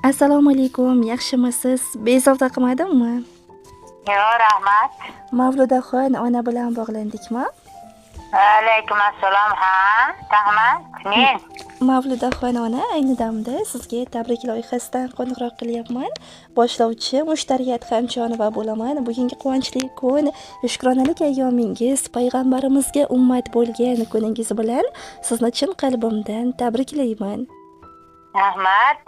Assalomu alaykum, yaxshimisiz? Bezovta qilmadimmi? Yo'q, rahmat. Mavludaxon, ona bilan bog'landikmi? Alaykum assalom. Ha, rahmat. Men Mavludaxon ona, ayni damda sizga tabrik loyihasidan qo'ng'iroq qilyapman. Boshlovchi Mushtariyat Hamjonova bo'laman. Bugungi quvonchli kun, shukronalik ayyomingiz, payg'ambarimizga ummat bo'lgan kuningiz bilan sizni chin qalbimdan tabriklayman. rahmat.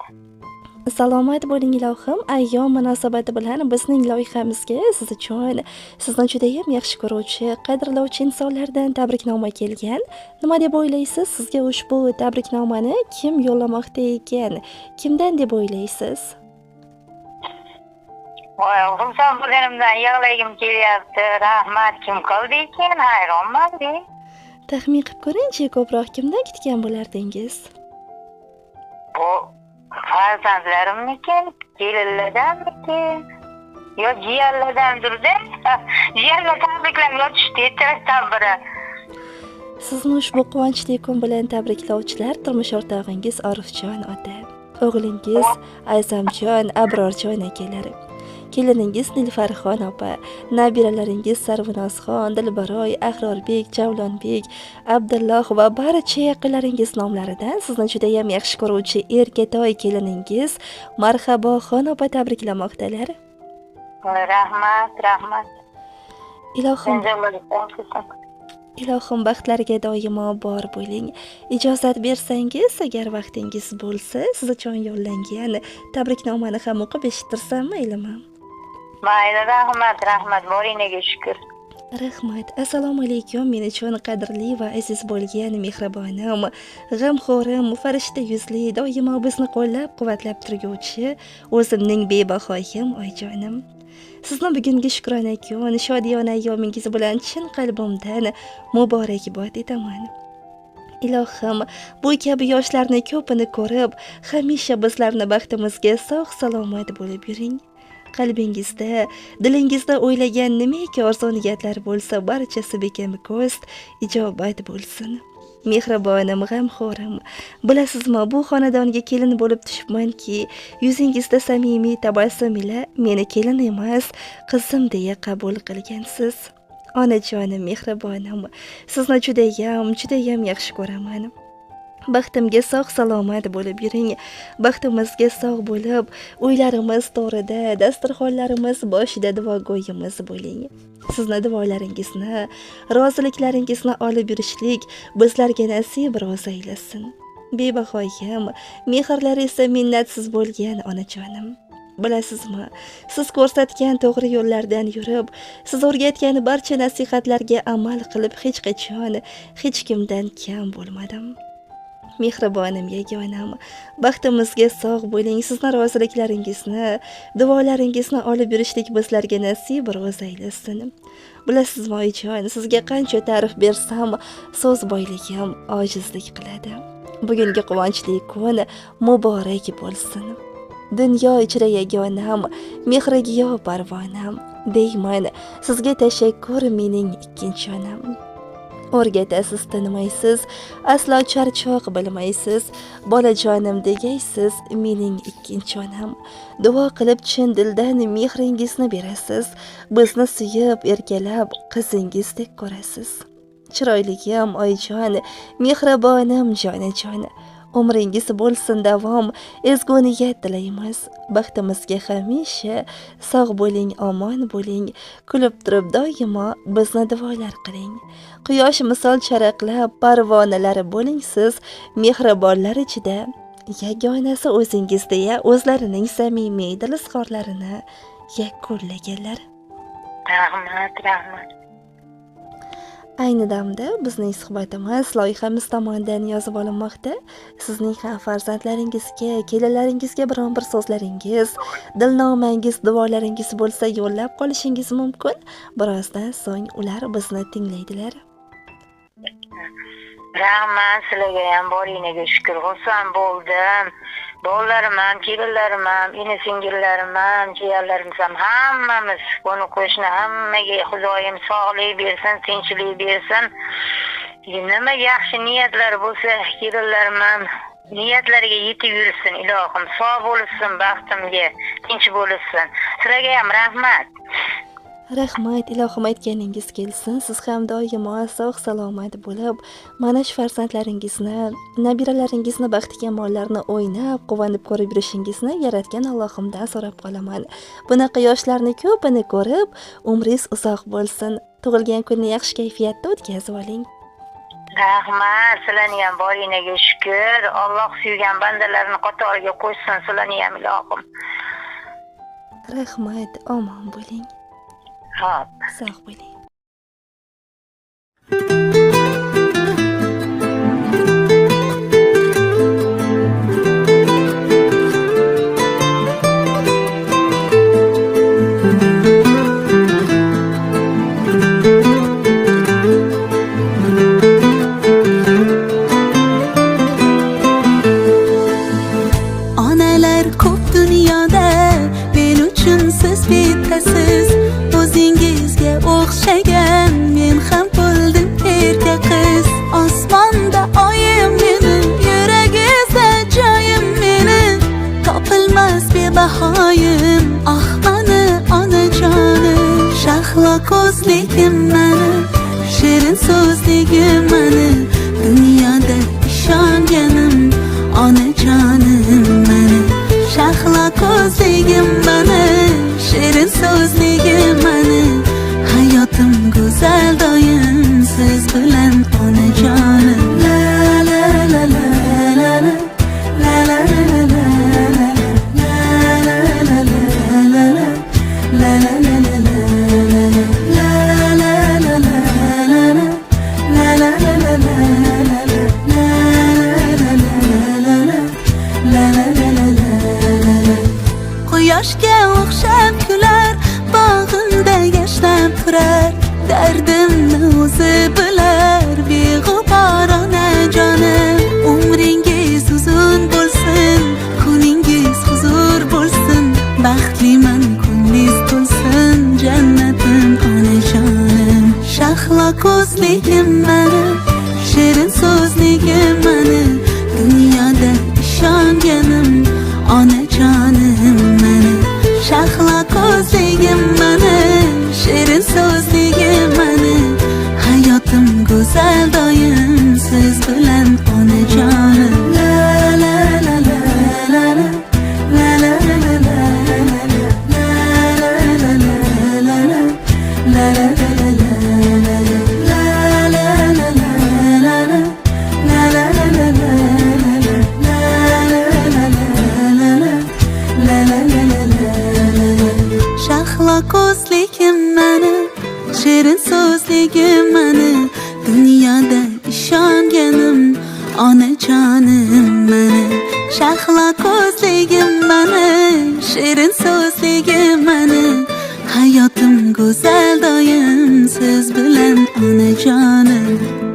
Salomat bo'ling ilohim. Ayyom munosabati bilan bizning loyihamizga siz uchun sizni juda ham yaxshi ko'ruvchi, qadrlovchi insonlardan tabriknoma kelgan. Nima deb o'ylaysiz? Sizga ushbu tabriknomani kim yo'llamoqda ekan? Kimdan deb o'ylaysiz? Voy, xursand bo'lganimdan yig'lagim kelyapti. Rahmat. Kim qildi ekan? Hayronman. Taxmin qilib ko'ring-chi, ko'proq kimdan kutgan bo'lardingiz? Bu farzandlarimmikin, kelinlardanmikin, yo jiyanlardandir-da. Jiyanlar tabriklab yotishdi, ertalabdan beri. Sizni ushbu quvonchli kun bilan tabriklovchilar turmush o'rtog'ingiz Orifjon ota, o'g'lingiz Azamjon, Abrorjon akalari, keliningiz Nilfarxon opa, nabiralaringiz Sarvinozxon, Dilbaroy, Ahrorbek, Javlonbek, Abdulloh va barcha yaqinlaringiz nomlaridan sizni juda ham yaxshi ko'ruvchi erkatoy keliningiz Marhaboxon opa tabriklamoqdalar. Rahmat, rahmat. Ilohim baxtlarga doimo bor bo'ling. Ijozat bersangiz, agar vaqtingiz bo'lsa, siz uchun yo'llangan tabriknomani ham o'qib eshittirsam maylimi? Mayli, rahmat, rahmat. Boringlarga shukr. Rahmat. Assalomu alaykum, men uchun qadrli va aziz bo'lgan mehribonim, g'amxo'rim, farishta yuzli, doimo bizni qo'llab-quvvatlab turguvchi o'zimning bebahoyim oyijonim. Sizni bugungi shukrona kun, shodiyona ayyomingiz bilan chin qalbimdan muborakbod etaman. Ilohim, bu kabi yoshlarni ko'pini ko'rib, hamisha bizlarni baxtimizga sog' salomat bo'lib yuring. Qalbingizda, dilingizda o'ylagan nimaiki orzu-niyatlar bo'lsa, barchasi bekamko'st ijobat bo'lsin. Mehribonim, g'amxo'rim, bilasizmi, bu xonadonga kelin bo'lib tushibmanki, yuzingizda samimiy tabassum ila meni kelin emas, qizim deya qabul qilgansiz. Onajonim, mehribonim, sizni judayam yaxshi ko'raman. Baxtimga sog' salomat bo'lib yuring. Baxtimizga sog' bo'lib, uylarimiz to'rida, dasturxonlarimiz boshida duogo'yimiz bo'ling. Sizni duolaringizni, roziliklaringizni olib yurishlik bizlarga nasib rozi aylasin. Bebahoyim, mehrlari esa minnatsiz bo'lgan onajonim. Bilasizmi, siz ko'rsatgan to'g'ri yo'llardan yurib, siz o'rgatgan barcha nasihatlarga amal qilib hech qachon hech kimdan kam bo'lmadim. Mehribonim, yagonam, baxtimizga sog' bo'ling. Sizni roziliklaringizni, duolaringizni olib yurishlik bizlarga nasib rozi aylasin. Bilasizmi, oyijon, sizga qancha ta'rif bersam, so'z boyligim ojizlik qiladi. Bugungi quvonchli kun muborak bo'lsin. Dunyo ichra yagonam, mehrigiyo parvonam, deyman sizga tashakkur mening ikkinchi onam. O'rgatasiz, tinimaysiz, aslo charchoq bilmaysiz, bolajonim degaysiz, mening ikkinchi onam. Duo qilib chin dildan mehringizni berasiz, bizni suyib, erkalab, qizingizdek ko'rasiz. Chiroyligim, oyijon, mehribonim, jonajon, umringiz bo'lsin davom, ezgu niyat tilaymiz. Baxtimizga hamisha sog' bo'ling, omon bo'ling, kulib turib doimo bizni duolar qiling. Quyosh misol charaqlab, parvonalari bo'ling siz, mehribonlar ichida yagonasi o'zingiz deya o'zlarining samimiy dilizg'orlarini yakunlaganlar. Rahmat, rahmat. Ayni damda bizning suhbatimiz loyihamiz tomonidan yozib olinmoqda. Sizning ham farzandlaringizga, kelinlaringizga biron bir so'zlaringiz, dilnomangiz, duolaringiz bo'lsa yo'llab qolishingiz mumkin. Birozdan so'ng ular bizni tinglaydilar. Rahmat, sizlarga ham boringlarga shukr. Xursand bo'ldim. Bolalarım ham, kelinlarim ham, ini-singillarim ham, jiyanlarimiz ham, hammamiz, qo'ni qo'shni hammaga Xudoyim sog'lik bersin, tinchlik bersin. Nima yaxshi niyatlar bo'lsa, kelinlarim ham niyatlariga yetib yursin ilohim, sog' bo'lsin, baxtimga tinch bo'lsin. Sizlarga ham rahmat. Rahmat, ilohim aytganingiz kelsin. Siz ham doimo sog' salomat bo'lib, mana shu farzandlaringizni, nabiralaringizni baxti kamollarni o'ynab, quvonib ko'rib yurishingizni yaratgan Allohimdan so'rab qolaman. Bunaqa yoshlarni ko'pini ko'rib, umringiz uzoq bo'lsin. Tug'ilgan kunni yaxshi kayfiyatda o'tkazib oling. Rahmat, sizlarni ham boringlarga shukr. Alloh suygan bandalarini qatoriga qo'shsin sizlarni ham ilohim. Rahmat, omon bo'ling. Xo'p. Sog' bo'ling. Onalar ko'p dunyoda, men uchun siz bittasiz. O'zingizga o'xshagan men ham bo'ldim erka qiz. Osmonda oyim meni, yuragingizda joyim meni. Topilmas bebahoyim, ah mani onajonim. Shahlo ko'zligim mani, shirin so'zligim mani. Dunyoda ishonganim onajonim mani. Shahlo ko'zligim mani, shirin so'zligim mani. Hayotim go'zal doim siz bilan onajonim. La la la la la la la la la la Quyoshga o'xshab kular, bog'imda yashnab turar. Dardimni o'zi bilar, beg'ubor onajonim. Umringiz uzun bo'lsin, kuningiz huzur bo'lsin. Baxtliman, kuningiz to'lsin, jannatim onajonim. Shahlo ko'zligim mani, shirin so'zligim mani. Dunyoda ishonganim onajonim mani. Shahlo ko'zligim mani, shirin so'zligim mani. Hayotim go'zal doim siz bilan onajonim. La la la la la la la la la la ko'zligim mani, shirin so'zligim mani. Dunyoda ishonganim onajonim mani. Shahlo ko'zligim mani, shirin so'zligim mani. Hayotim go'zal doim siz bilan onajonim.